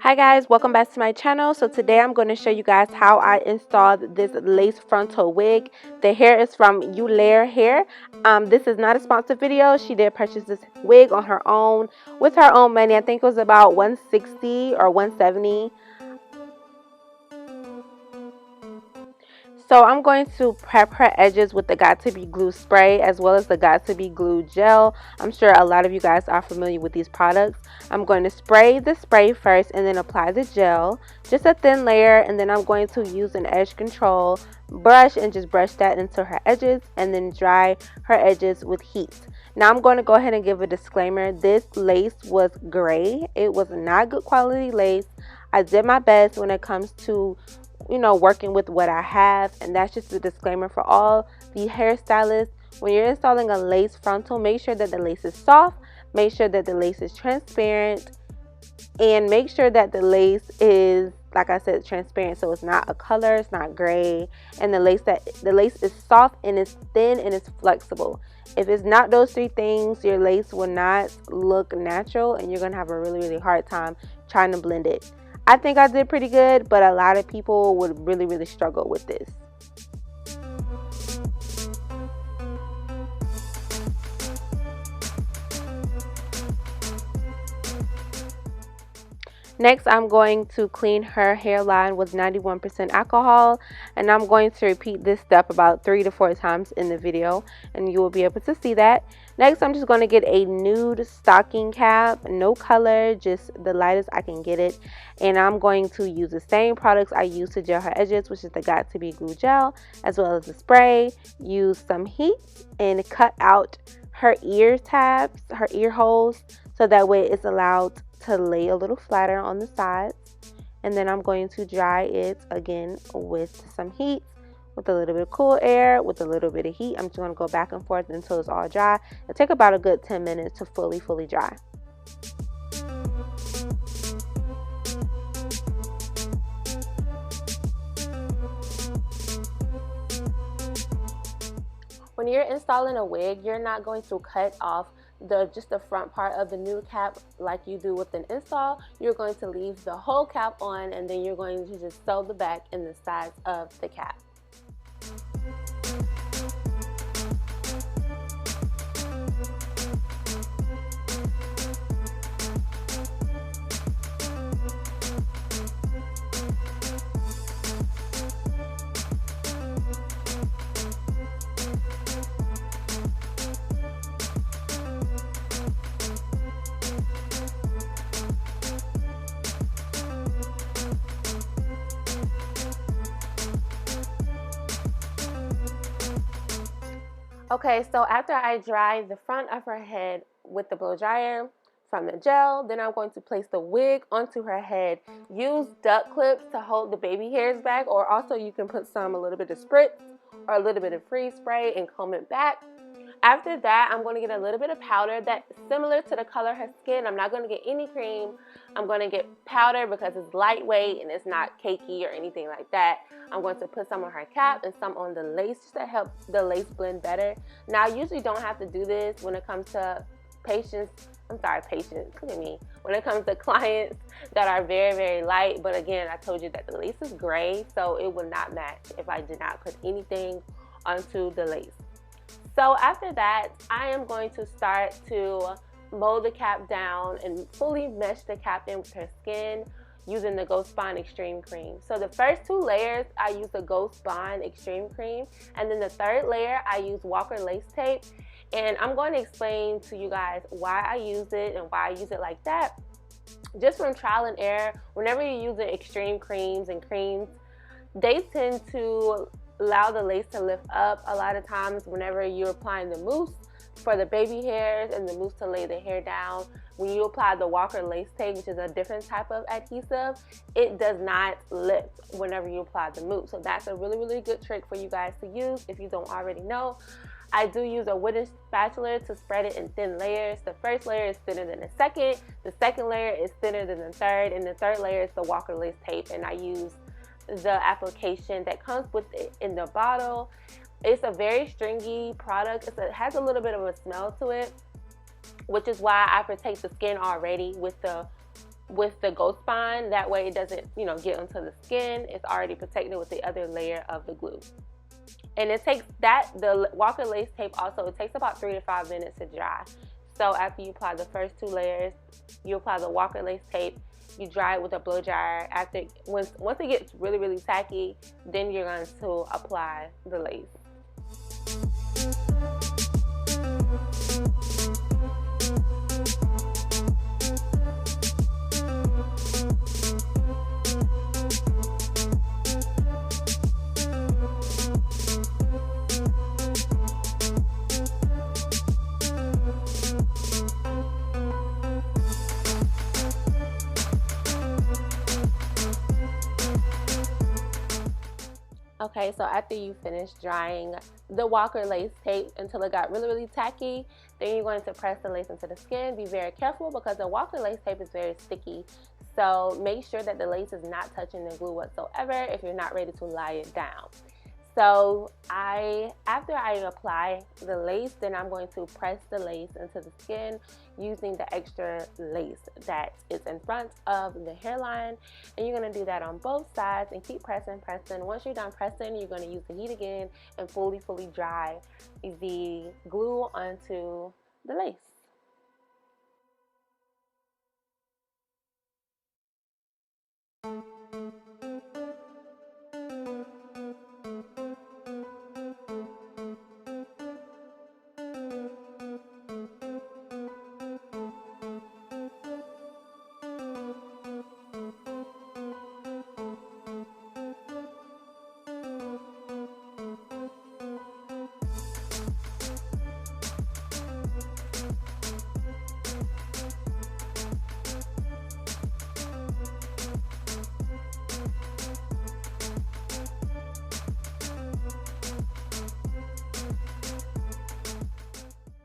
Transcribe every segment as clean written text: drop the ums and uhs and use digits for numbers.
Hi guys, welcome back to my channel. So today I'm going to show you guys how I installed this lace frontal wig. The hair is from Gro Hair. This is not a sponsored video. She did purchase this wig on her own with her own money. I think it was about $160 or $170. So I'm going to prep her edges with the Got2b glue spray as well as the Got2b glue gel. I'm sure a lot of you guys are familiar with these products. I'm going to spray the spray first and then apply the gel, just a thin layer, and then I'm going to use an edge control brush and just brush that into her edges and then dry her edges with heat. Now I'm going to go ahead and give a disclaimer. This lace was gray. It was not good quality lace. I did my best when it comes to working with what I have, and that's just a disclaimer for all the hairstylists. When you're installing a lace frontal, make sure that the lace is soft, make sure that the lace is transparent, and make sure that the lace is, like I said, transparent, so it's not a color, it's not gray, and the lace is soft and it's thin and it's flexible. If it's not those three things, your lace will not look natural and you're gonna have a really hard time trying to blend it. I think I did pretty good, but a lot of people would really struggle with this. Next, I'm going to clean her hairline with 91% alcohol, and I'm going to repeat this step about 3 to 4 times in the video, and you will be able to see that. Next, I'm just going to get a nude stocking cap, no color, just the lightest I can get it, and I'm going to use the same products I use to gel her edges, which is the Got2b glue gel, as well as the spray. Use some heat and cut out her ear tabs, her ear holes, so that way it's allowed to lay a little flatter on the sides. And then I'm going to dry it again with some heat, with a little bit of cool air, with a little bit of heat. I'm just going to go back and forth until it's all dry. It'll take about a good 10 minutes to fully dry. When you're installing a wig, you're not going to cut off just the front part of the new cap like you do with an install. You're going to leave the whole cap on, and then you're going to just sew the back and the sides of the cap. Okay, so after I dry the front of her head with the blow dryer from the gel, then I'm going to place the wig onto her head. Use duck clips to hold the baby hairs back, or also you can put a little bit of spritz or a little bit of freeze spray and comb it back. After that, I'm going to get a little bit of powder that's similar to the color of her skin. I'm not going to get any cream. I'm going to get powder because it's lightweight and it's not cakey or anything like that. I'm going to put some on her cap and some on the lace to help the lace blend better. Now, I usually don't have to do this when it comes to patients. Look at me. When it comes to clients that are very light. But again, I told you that the lace is gray, so it would not match if I did not put anything onto the lace. So after that, I am going to start to mold the cap down and fully mesh the cap in with her skin using the Ghost Bond Extreme Cream. So the first 2 layers, I use the Ghost Bond Extreme Cream, and then the 3rd layer, I use Walker Lace Tape. And I'm going to explain to you guys why I use it and why I use it like that. Just from trial and error, whenever you're using extreme creams and creams, they tend to allow the lace to lift up a lot of times whenever you're applying the mousse for the baby hairs and the mousse to lay the hair down. When you apply the Walker Lace Tape, which is a different type of adhesive, it does not lift whenever you apply the mousse. So that's a really good trick for you guys to use if you don't already know. I do use a wooden spatula to spread it in thin layers. The first layer is thinner than the second layer is thinner than the third, and the 3rd layer is the Walker Lace Tape, and I use the application that comes with it in the bottle. It's a very stringy product. It has a little bit of a smell to it, which is why I protect the skin already with the with the ghost spine. That way it doesn't, you know, get onto the skin. It's already protected with the other layer of the glue. And it takes the Walker lace tape also, it takes about 3 to 5 minutes to dry. So after you apply the first 2 layers, you apply the Walker lace tape, you dry it with a blow dryer. After, once it gets really, really tacky, then you're going to apply the lace. Okay, so after you finish drying the Walker lace tape until it got really, really tacky, then you're going to press the lace into the skin. Be very careful because the Walker lace tape is very sticky. So make sure that the lace is not touching the glue whatsoever if you're not ready to lie it down. So after I apply the lace, then I'm going to press the lace into the skin using the extra lace that is in front of the hairline. And you're going to do that on both sides and keep pressing. Once you're done pressing, you're going to use the heat again and fully dry the glue onto the lace.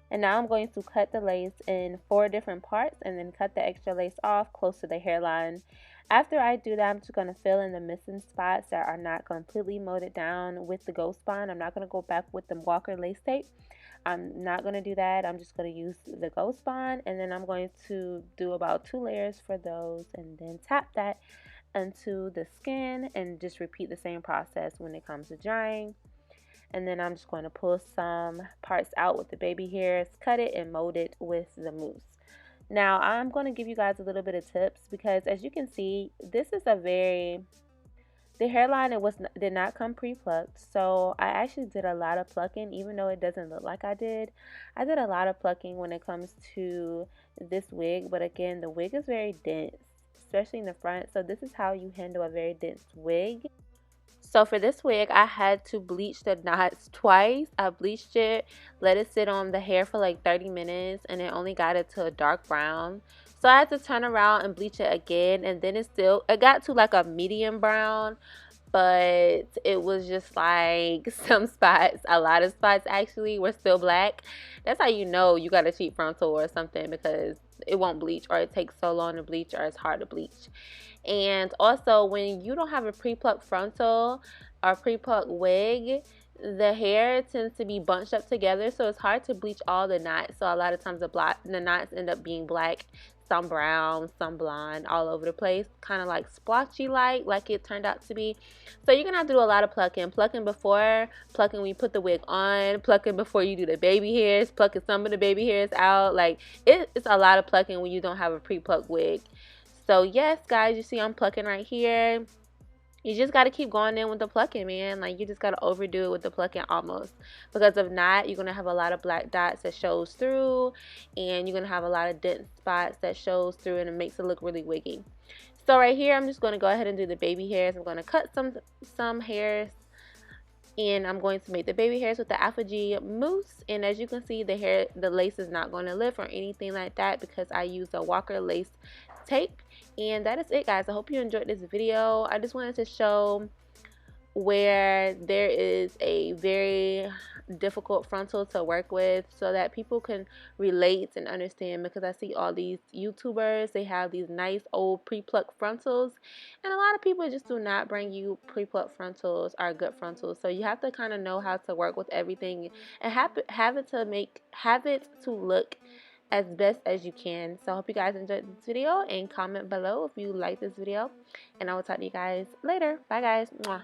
And now I'm going to cut the lace in 4 different parts and then cut the extra lace off close to the hairline. After I do that, I'm just going to fill in the missing spots that are not completely molded down with the ghost spine. I'm not going to go back with the Walker lace tape. I'm not going to do that. I'm just going to use the ghost spine, and then I'm going to do about 2 layers for those and then tap that into the skin and just repeat the same process when it comes to drying. And then I'm just going to pull some parts out with the baby hairs, cut it and mold it with the mousse. Now I'm going to give you guys a little bit of tips because as you can see, this is the hairline did not come pre-plucked. So I actually did a lot of plucking, even though it doesn't look like I did. I did a lot of plucking when it comes to this wig, but again, the wig is very dense, especially in the front. So this is how you handle a very dense wig. So for this wig, I had to bleach the knots twice. I bleached it, let it sit on the hair for like 30 minutes, and it only got it to a dark brown. So I had to turn around and bleach it again, and then it got to like a medium brown, but it was just like some spots, a lot of spots actually were still black. That's how you know you got a cheap frontal or something, because it won't bleach, or it takes so long to bleach, or it's hard to bleach. And also, when you don't have a pre-plucked frontal or pre-plucked wig, the hair tends to be bunched up together, so it's hard to bleach all the knots. So a lot of times the knots end up being black, some brown, some blonde, all over the place, kind of like splotchy like it turned out to be. So you're gonna have to do a lot of plucking before, plucking when you put the wig on, plucking before you do the baby hairs, plucking some of the baby hairs out. Like it's a lot of plucking when you don't have a pre-plucked wig. So yes, guys, you see I'm plucking right here. You just got to keep going in with the plucking, man. Like, you just got to overdo it with the plucking almost. Because if not, you're going to have a lot of black dots that shows through. And you're going to have a lot of dense spots that shows through. And it makes it look really wiggy. So right here, I'm just going to go ahead and do the baby hairs. I'm going to cut some hairs. And I'm going to make the baby hairs with the Alpha G mousse. And as you can see, the lace is not going to lift or anything like that because I used a Walker lace tape. And that is it, guys. I hope you enjoyed this video. I just wanted to show where there is a very difficult frontal to work with so that people can relate and understand, because I see all these YouTubers, they have these nice old pre-plucked frontals, and a lot of people just do not bring you pre-plucked frontals or good frontals. So you have to kind of know how to work with everything and have it to look as best as you can. So I hope you guys enjoyed this video, and comment below if you like this video, and I will talk to you guys later. Bye guys. Mwah.